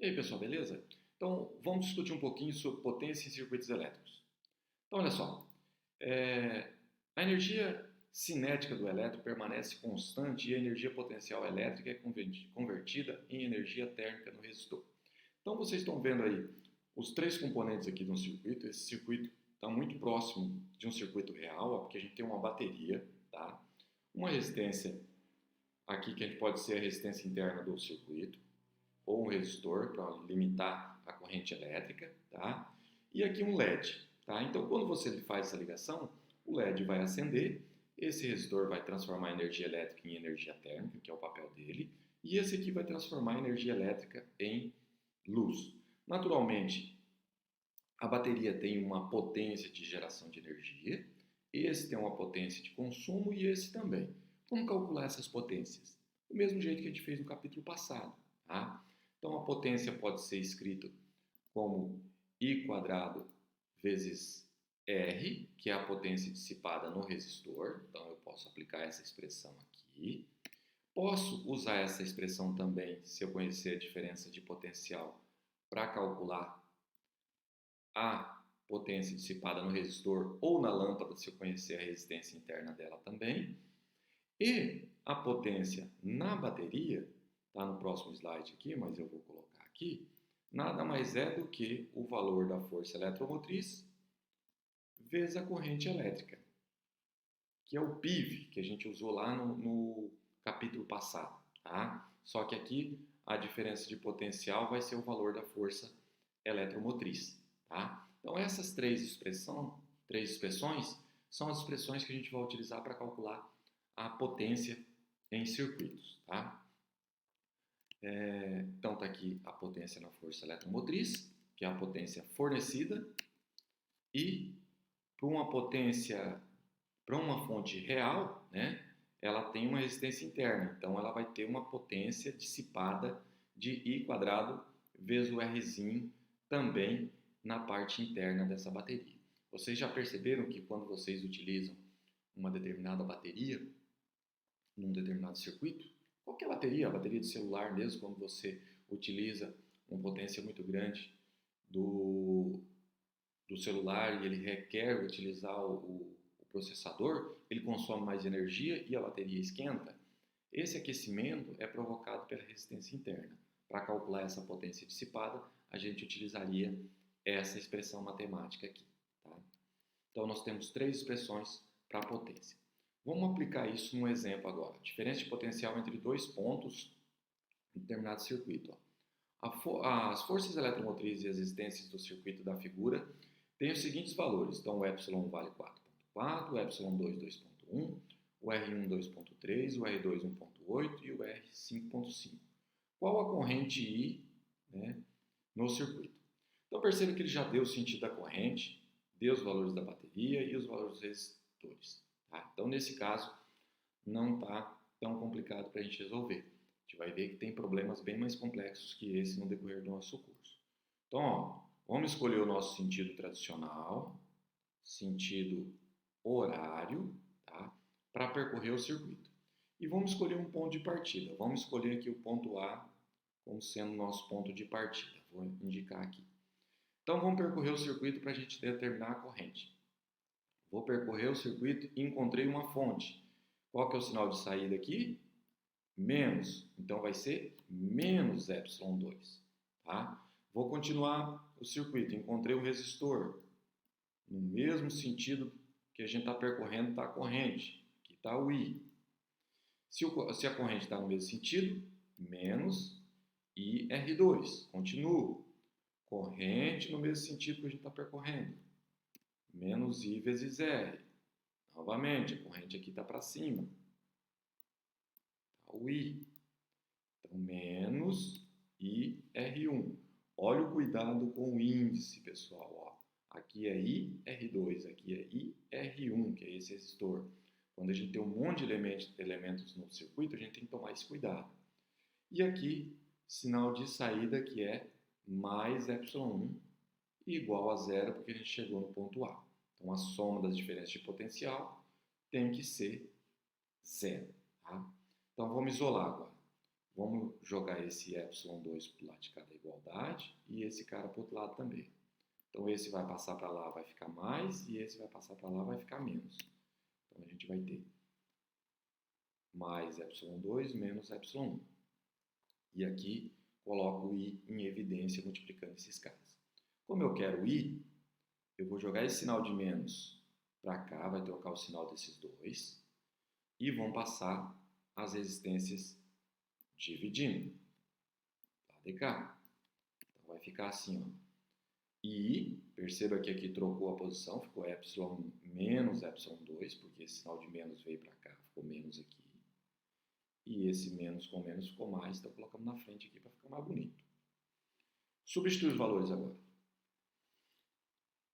E aí, pessoal, beleza? Então, vamos discutir um pouquinho sobre potência em circuitos elétricos. Então, olha só, a energia cinética do elétron permanece constante e a energia potencial elétrica é convertida em energia térmica no resistor. Então, vocês estão vendo aí os três componentes aqui de um circuito. Esse circuito está muito próximo de um circuito real, ó, porque a gente tem uma bateria, tá? Uma resistência aqui que a gente pode ser a resistência interna do circuito, ou um resistor para limitar a corrente elétrica, tá? E aqui um LED, tá? Então, quando você faz essa ligação, o LED vai acender, esse resistor vai transformar a energia elétrica em energia térmica, que é o papel dele, e esse aqui vai transformar a energia elétrica em luz. Naturalmente, a bateria tem uma potência de geração de energia, esse tem uma potência de consumo e esse também. Como calcular essas potências? Do mesmo jeito que a gente fez no capítulo passado, tá? Então, a potência pode ser escrita como I² vezes R, que é a potência dissipada no resistor. Então, eu posso aplicar essa expressão aqui. Posso usar essa expressão também, se eu conhecer a diferença de potencial, para calcular a potência dissipada no resistor ou na lâmpada, se eu conhecer a resistência interna dela também. E a potência na bateria, está no próximo slide aqui, mas eu vou colocar aqui, nada mais é do que o valor da força eletromotriz vezes a corrente elétrica, que é o PIV, que a gente usou lá no capítulo passado. Tá? Só que aqui a diferença de potencial vai ser o valor da força eletromotriz. Tá? Então essas três expressões são as expressões que a gente vai utilizar para calcular a potência em circuitos. Tá? Então está aqui a potência na força eletromotriz, que é a potência fornecida, e para uma potência, para uma fonte real, né, ela tem uma resistência interna, então ela vai ter uma potência dissipada de I² vezes o Rzinho também na parte interna dessa bateria. Vocês já perceberam que quando vocês utilizam uma determinada bateria num determinado circuito, qualquer bateria, a bateria de celular mesmo, quando você utiliza uma potência muito grande do celular e ele requer utilizar o processador, ele consome mais energia e a bateria esquenta. Esse aquecimento é provocado pela resistência interna. Para calcular essa potência dissipada, a gente utilizaria essa expressão matemática aqui. Tá? Então, nós temos três expressões para a potência. Vamos aplicar isso num exemplo agora. Diferença de potencial entre dois pontos em determinado circuito. As forças eletromotrizes e as resistências do circuito da figura têm os seguintes valores. Então, o epsilon vale 4,4, o epsilon 2, 2,1, o R1, 2,3, o R2, 1,8 e o R, 5,5. Qual a corrente I, né, no circuito? Então, perceba que ele já deu o sentido da corrente, deu os valores da bateria e os valores dos resistores. Tá? Então, nesse caso, não está tão complicado para a gente resolver. A gente vai ver que tem problemas bem mais complexos que esse no decorrer do nosso curso. Então, ó, vamos escolher o nosso sentido tradicional, sentido horário, tá? Para percorrer o circuito. E vamos escolher um ponto de partida. Vamos escolher aqui o ponto A como sendo o nosso ponto de partida. Vou indicar aqui. Então, vamos percorrer o circuito para a gente determinar a corrente. Vou percorrer o circuito e encontrei uma fonte. Qual que é o sinal de saída aqui? Menos. Então, vai ser menos epsilon 2. Tá? Vou continuar o circuito. Encontrei um resistor. No mesmo sentido que a gente está percorrendo, está a corrente. Aqui está o I. Se a corrente está no mesmo sentido, menos IR2. Continuo. Corrente no mesmo sentido que a gente está percorrendo. Menos I vezes R. Novamente, a corrente aqui está para cima. Está o I. Então, menos IR1. Olha o cuidado com o índice, pessoal. Ó. Aqui é IR2, aqui é IR1, que é esse resistor. Quando a gente tem um monte de elementos no circuito, a gente tem que tomar esse cuidado. E aqui, sinal de saída, que é mais epsilon1 igual a zero, porque a gente chegou no ponto A. Então, a soma das diferenças de potencial tem que ser zero. Tá? Então, vamos isolar agora. Vamos jogar esse epsilon2 para o lado de cá da igualdade e esse cara para o outro lado também. Então, esse vai passar para lá, vai ficar mais, e esse vai passar para lá, vai ficar menos. Então, a gente vai ter mais epsilon2 menos epsilon1. E aqui, coloco o i em evidência multiplicando esses caras. Como eu quero o i, eu vou jogar esse sinal de menos para cá, vai trocar o sinal desses dois, e vão passar as resistências dividindo. Lá de cá. Então, vai ficar assim, ó. E perceba que aqui trocou a posição, ficou epsilon menos epsilon2, porque esse sinal de menos veio para cá, ficou menos aqui. E esse menos com menos ficou mais, então colocamos na frente aqui para ficar mais bonito. Substitui os valores agora.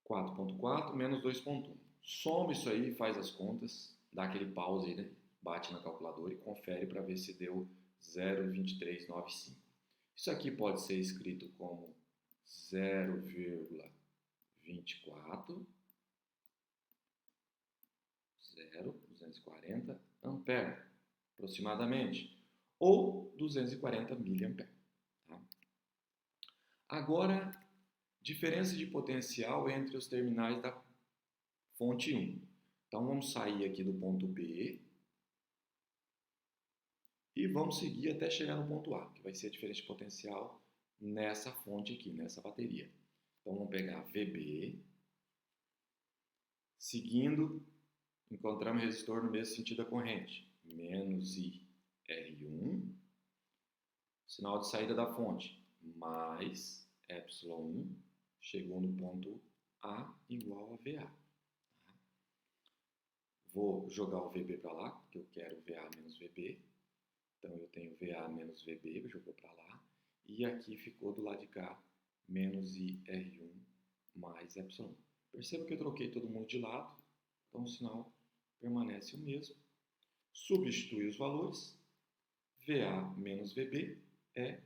4.4 menos 2.1. Soma isso aí, faz as contas, dá aquele pause aí, né? Bate na calculadora e confere para ver se deu 0,2395. Isso aqui pode ser escrito como 0,24 240 ampere, aproximadamente, ou 240 miliampere. Tá? Agora, diferença de potencial entre os terminais da fonte 1. Então, vamos sair aqui do ponto B e vamos seguir até chegar no ponto A, que vai ser a diferença de potencial nessa fonte aqui, nessa bateria. Então, vamos pegar VB, seguindo, encontramos resistor no mesmo sentido da corrente, menos IR1, sinal de saída da fonte, mais epsilon1, chegou no ponto A igual a VA. Vou jogar o VB para lá, porque eu quero VA menos VB. Então, eu tenho VA menos VB, jogou para lá. E aqui ficou do lado de cá, menos IR1 mais epsilon. Perceba que eu troquei todo mundo de lado, então o sinal permanece o mesmo. Substitui os valores. VA menos VB é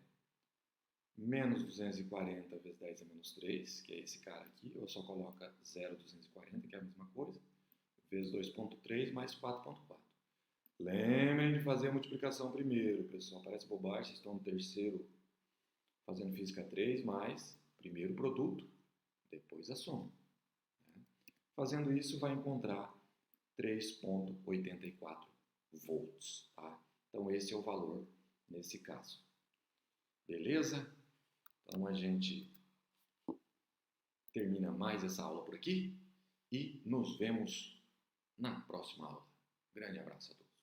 menos 240 vezes 10 a menos 3, que é esse cara aqui. Ou só coloca 0,240, que é a mesma coisa, vezes 2,3 mais 4,4. Lembrem de fazer a multiplicação primeiro, pessoal. Parece bobagem, vocês estão no terceiro fazendo física 3, mas primeiro o produto, depois a soma. Fazendo isso, vai encontrar 3,84 volts. Tá? Então, esse é o valor nesse caso. Beleza? Então, a gente termina mais essa aula por aqui e nos vemos na próxima aula. Grande abraço a todos.